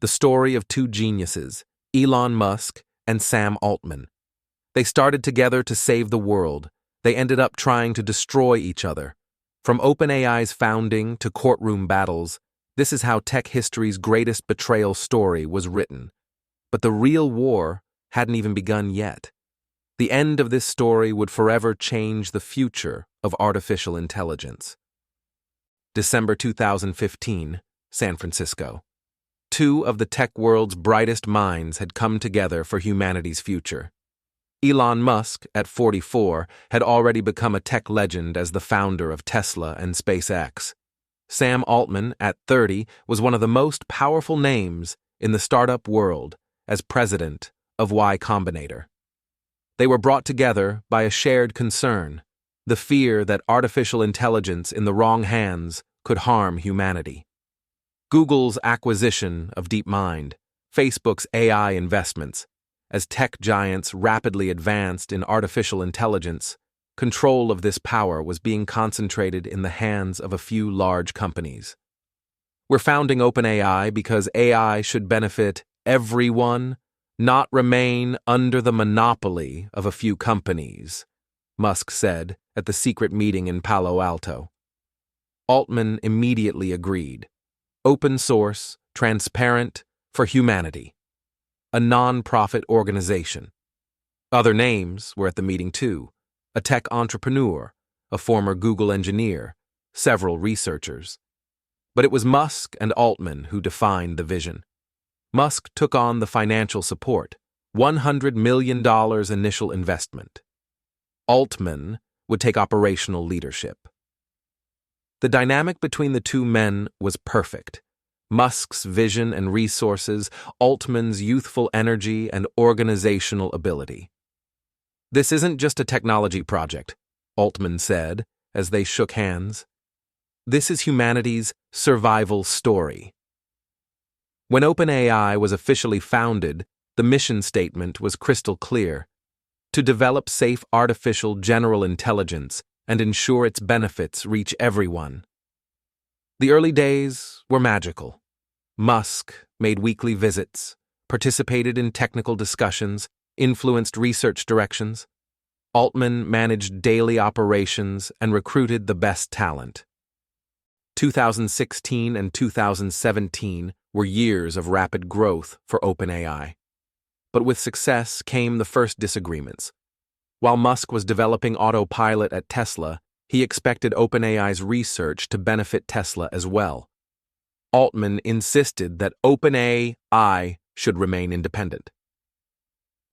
the story of two geniuses, Elon Musk and Sam Altman. They started together to save the world. They ended up trying to destroy each other. From OpenAI's founding to courtroom battles, this is how tech history's greatest betrayal story was written. But the real war hadn't even begun yet. The end of this story would forever change the future of artificial intelligence. December 2015, San Francisco. Two of the tech world's brightest minds had come together for humanity's future. Elon Musk, at 44, had already become a tech legend as the founder of Tesla and SpaceX. Sam Altman, at 30, was one of the most powerful names in the startup world as president of Y Combinator. They were brought together by a shared concern, the fear that artificial intelligence in the wrong hands could harm humanity. Google's acquisition of DeepMind, Facebook's AI investments, as tech giants rapidly advanced in artificial intelligence, control of this power was being concentrated in the hands of a few large companies. We're founding OpenAI because AI should benefit everyone, not remain under the monopoly of a few companies, Musk said at the secret meeting in Palo Alto. Altman immediately agreed. Open source, transparent, for humanity. A non-profit organization. Other names were at the meeting too. A tech entrepreneur, a former Google engineer, several researchers. But it was Musk and Altman who defined the vision. Musk took on the financial support, $100 million initial investment. Altman would take operational leadership. The dynamic between the two men was perfect. Musk's vision and resources, Altman's youthful energy and organizational ability. This isn't just a technology project, Altman said as they shook hands. This is humanity's survival story. When OpenAI was officially founded, the mission statement was crystal clear: to develop safe artificial general intelligence and ensure its benefits reach everyone. The early days were magical. Musk made weekly visits, participated in technical discussions, influenced research directions. Altman managed daily operations and recruited the best talent. 2016 and 2017 were years of rapid growth for OpenAI. But with success came the first disagreements. While Musk was developing autopilot at Tesla, he expected OpenAI's research to benefit Tesla as well. Altman insisted that OpenAI should remain independent.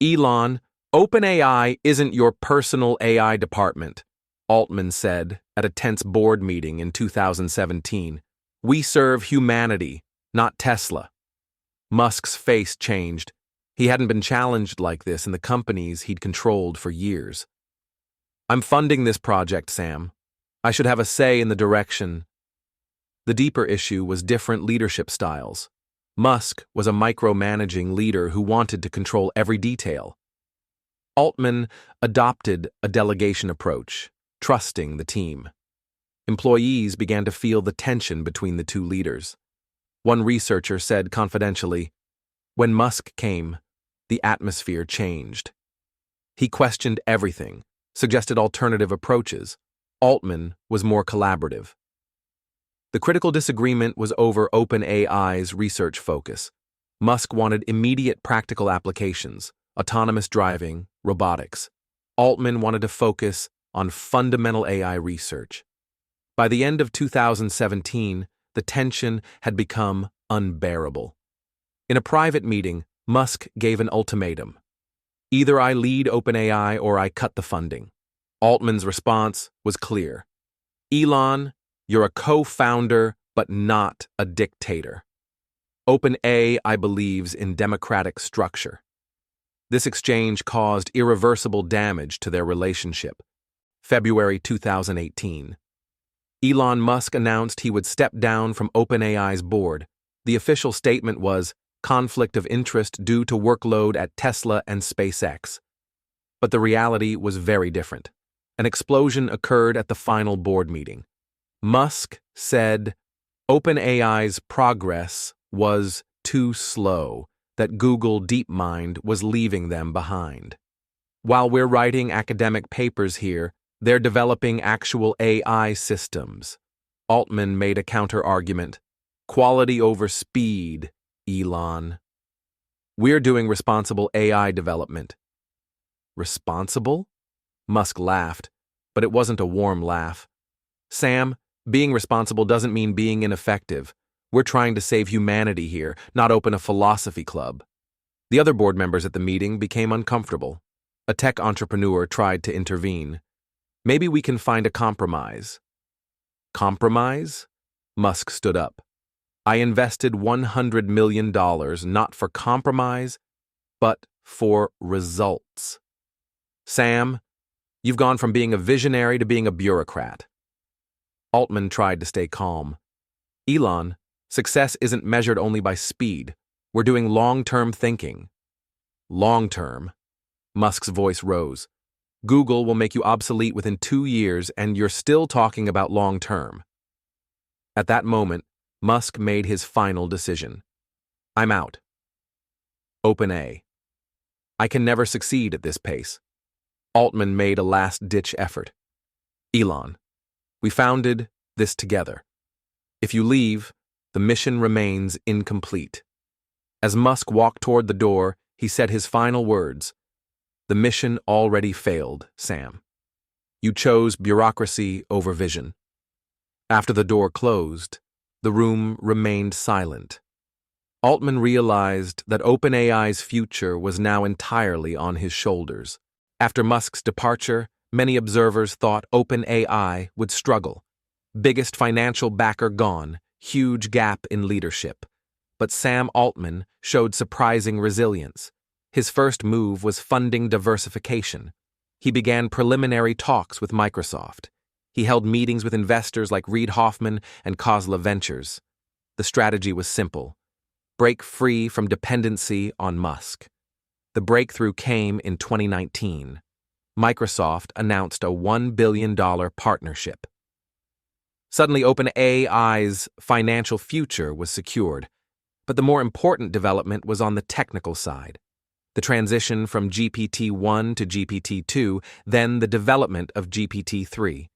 Elon, OpenAI isn't your personal AI department, Altman said at a tense board meeting in 2017. We serve humanity, not Tesla. Musk's face changed. He hadn't been challenged like this in the companies he'd controlled for years. I'm funding this project, Sam. I should have a say in the direction. The deeper issue was different leadership styles. Musk was a micromanaging leader who wanted to control every detail. Altman adopted a delegation approach, trusting the team. Employees began to feel the tension between the two leaders. One researcher said confidentially, "When Musk came, the atmosphere changed. He questioned everything, suggested alternative approaches. Altman was more collaborative." The critical disagreement was over OpenAI's research focus. Musk wanted immediate practical applications, autonomous driving, robotics. Altman wanted to focus on fundamental AI research. By the end of 2017, the tension had become unbearable. In a private meeting, Musk gave an ultimatum. Either I lead OpenAI or I cut the funding. Altman's response was clear. Elon, you're a co-founder, but not a dictator. OpenAI believes in democratic structure. This exchange caused irreversible damage to their relationship. February 2018. Elon Musk announced he would step down from OpenAI's board. The official statement was conflict of interest due to workload at Tesla and SpaceX. But the reality was very different. An explosion occurred at the final board meeting. Musk said OpenAI's progress was too slow, that Google DeepMind was leaving them behind. While we're writing academic papers here, they're developing actual AI systems. Altman made a counter-argument. Quality over speed, Elon. We're doing responsible AI development. Responsible? Musk laughed, but it wasn't a warm laugh. Sam, being responsible doesn't mean being ineffective. We're trying to save humanity here, not open a philosophy club. The other board members at the meeting became uncomfortable. A tech entrepreneur tried to intervene. Maybe we can find a compromise. Compromise? Musk stood up. I invested $100 million not for compromise, but for results. Sam, you've gone from being a visionary to being a bureaucrat. Altman tried to stay calm. Elon, success isn't measured only by speed. We're doing long-term thinking. Long-term. Musk's voice rose. Google will make you obsolete within 2 years, and you're still talking about long-term. At that moment, Musk made his final decision. I'm out. OpenAI. I can never succeed at this pace. Altman made a last-ditch effort. Elon, we founded this together. If you leave, the mission remains incomplete. As Musk walked toward the door, he said his final words. The mission already failed, Sam. You chose bureaucracy over vision. After the door closed, the room remained silent. Altman realized that OpenAI's future was now entirely on his shoulders. After Musk's departure, many observers thought OpenAI would struggle. Biggest financial backer gone, huge gap in leadership. But Sam Altman showed surprising resilience. His first move was funding diversification. He began preliminary talks with Microsoft. He held meetings with investors like Reid Hoffman and Khosla Ventures. The strategy was simple. Break free from dependency on Musk. The breakthrough came in 2019. Microsoft announced a $1 billion partnership. Suddenly, OpenAI's financial future was secured. But the more important development was on the technical side. The transition from GPT-1 to GPT-2, then the development of GPT-3.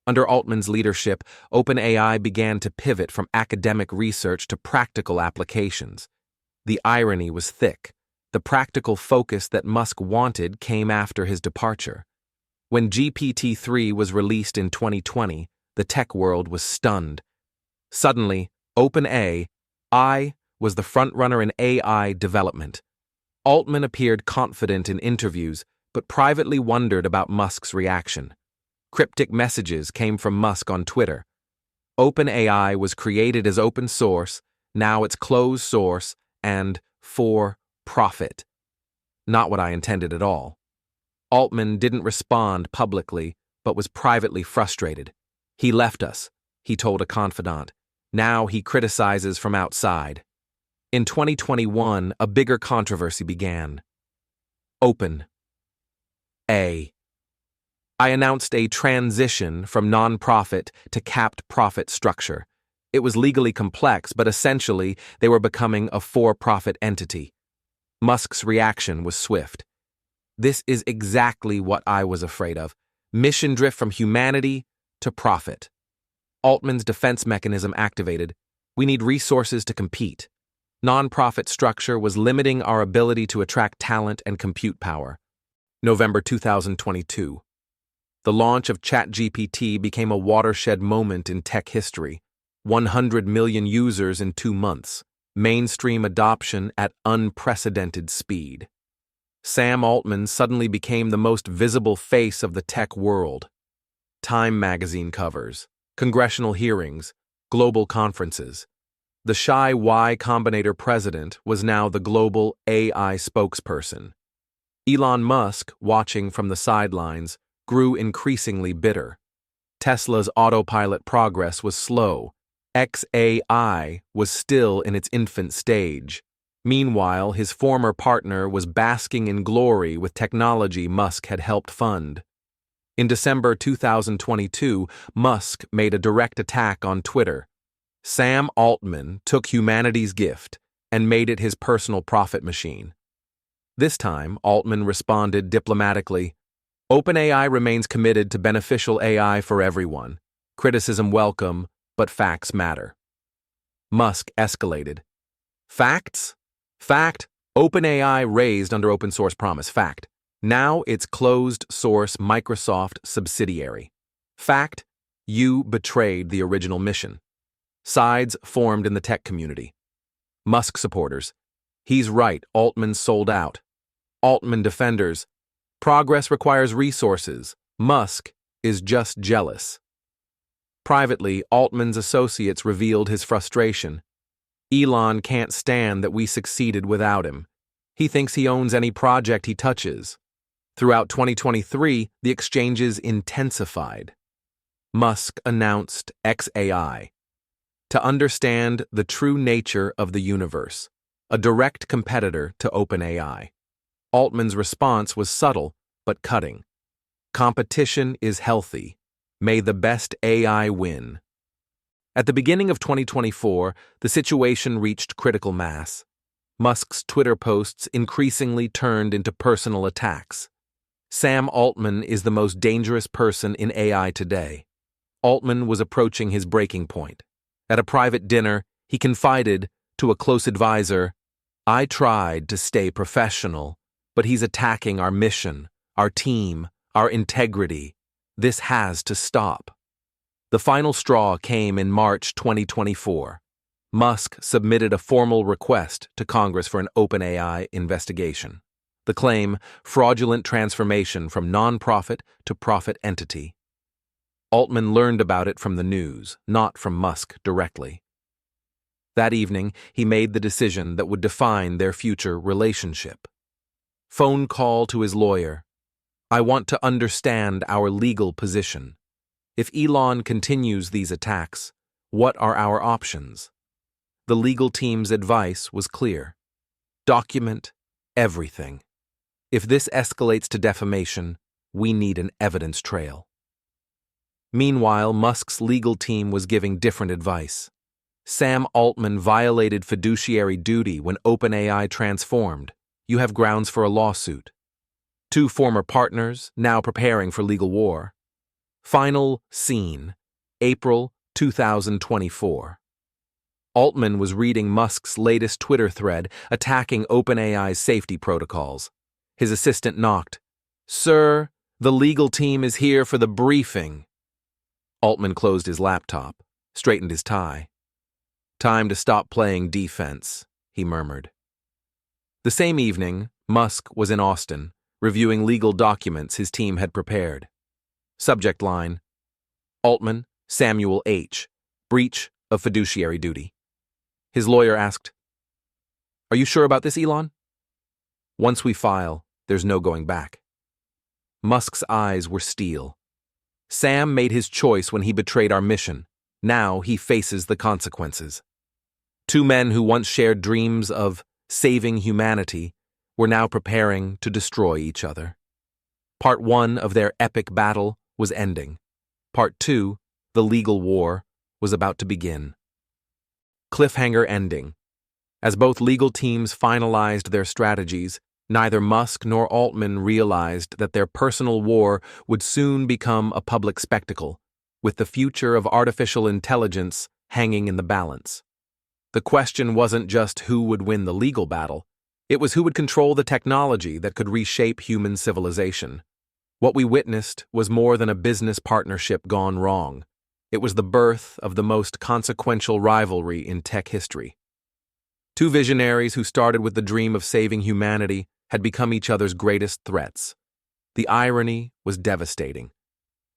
Under Altman's leadership, OpenAI began to pivot from academic research to practical applications. The irony was thick. The practical focus that Musk wanted came after his departure. When GPT-3 was released in 2020, the tech world was stunned. Suddenly, OpenAI was the frontrunner in AI development. Altman appeared confident in interviews, but privately wondered about Musk's reaction. Cryptic messages came from Musk on Twitter. OpenAI was created as open source, now it's closed source, and for profit. Not what I intended at all. Altman didn't respond publicly, but was privately frustrated. He left us, he told a confidant. Now he criticizes from outside. In 2021, a bigger controversy began. OpenAI. I announced a transition from nonprofit to capped profit structure. It was legally complex, but essentially they were becoming a for-profit entity. Musk's reaction was swift. This is exactly what I was afraid of. Mission drift from humanity to profit. Altman's defense mechanism activated. We need resources to compete. Nonprofit structure was limiting our ability to attract talent and compute power. November 2022. The launch of ChatGPT became a watershed moment in tech history. 100 million users in 2 months. Mainstream adoption at unprecedented speed. Sam Altman suddenly became the most visible face of the tech world. Time magazine covers, congressional hearings, global conferences. The shy Y Combinator president was now the global AI spokesperson. Elon Musk, watching from the sidelines, grew increasingly bitter. Tesla's autopilot progress was slow. XAI was still in its infant stage. Meanwhile, his former partner was basking in glory with technology Musk had helped fund. In December 2022, Musk made a direct attack on Twitter. Sam Altman took humanity's gift and made it his personal profit machine. This time, Altman responded diplomatically, "OpenAI remains committed to beneficial AI for everyone. Criticism welcome, but facts matter." Musk escalated. "Facts? Fact? OpenAI raised under open source promise. Fact. Now it's closed source Microsoft subsidiary. Fact? You betrayed the original mission." Sides formed in the tech community. Musk supporters: "He's right, Altman sold out." Altman defenders: "Progress requires resources. Musk is just jealous." Privately, Altman's associates revealed his frustration. "Elon can't stand that we succeeded without him. He thinks he owns any project he touches." Throughout 2023, the exchanges intensified. Musk announced XAI, to understand the true nature of the universe, a direct competitor to OpenAI. Altman's response was subtle but cutting. "Competition is healthy. May the best AI win." At the beginning of 2024, the situation reached critical mass. Musk's Twitter posts increasingly turned into personal attacks. Sam Altman is the most dangerous person in AI today. Altman was approaching his breaking point. At a private dinner, he confided to a close advisor, "I tried to stay professional, but he's attacking our mission, our team, our integrity. This has to stop." The final straw came in March 2024. Musk submitted a formal request to Congress for an OpenAI investigation. The claim: fraudulent transformation from nonprofit to profit entity. Altman learned about it from the news, not from Musk directly. That evening, he made the decision that would define their future relationship. Phone call to his lawyer: "I want to understand our legal position. If Elon continues these attacks, what are our options?" The legal team's advice was clear. Document everything. If this escalates to defamation, we need an evidence trail. Meanwhile, Musk's legal team was giving different advice. Sam Altman violated fiduciary duty when OpenAI transformed. You have grounds for a lawsuit. Two former partners, now preparing for legal war. Final scene, April 2024. Altman was reading Musk's latest Twitter thread attacking OpenAI's safety protocols. His assistant knocked. "Sir, the legal team is here for the briefing." Altman closed his laptop, straightened his tie. "Time to stop playing defense," he murmured. The same evening, Musk was in Austin, reviewing legal documents his team had prepared. Subject line: Altman, Samuel H., breach of fiduciary duty. His lawyer asked, "Are you sure about this, Elon?" "Once we file, there's no going back." Musk's eyes were steel. Sam made his choice when he betrayed our mission. Now he faces the consequences. Two men who once shared dreams of saving humanity were now preparing to destroy each other. Part 1 of their epic battle was ending. Part 2, the legal war, was about to begin. Cliffhanger ending. As both legal teams finalized their strategies, neither Musk nor Altman realized that their personal war would soon become a public spectacle, with the future of artificial intelligence hanging in the balance. The question wasn't just who would win the legal battle, it was who would control the technology that could reshape human civilization. What we witnessed was more than a business partnership gone wrong. It was the birth of the most consequential rivalry in tech history. Two visionaries who started with the dream of saving humanity had become each other's greatest threats. The irony was devastating.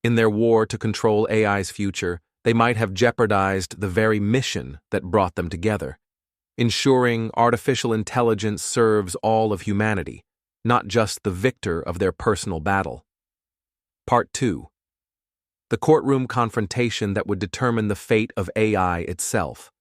In their war to control AI's future, they might have jeopardized the very mission that brought them together, ensuring artificial intelligence serves all of humanity, not just the victor of their personal battle. Part 2. The courtroom confrontation that would determine the fate of AI itself.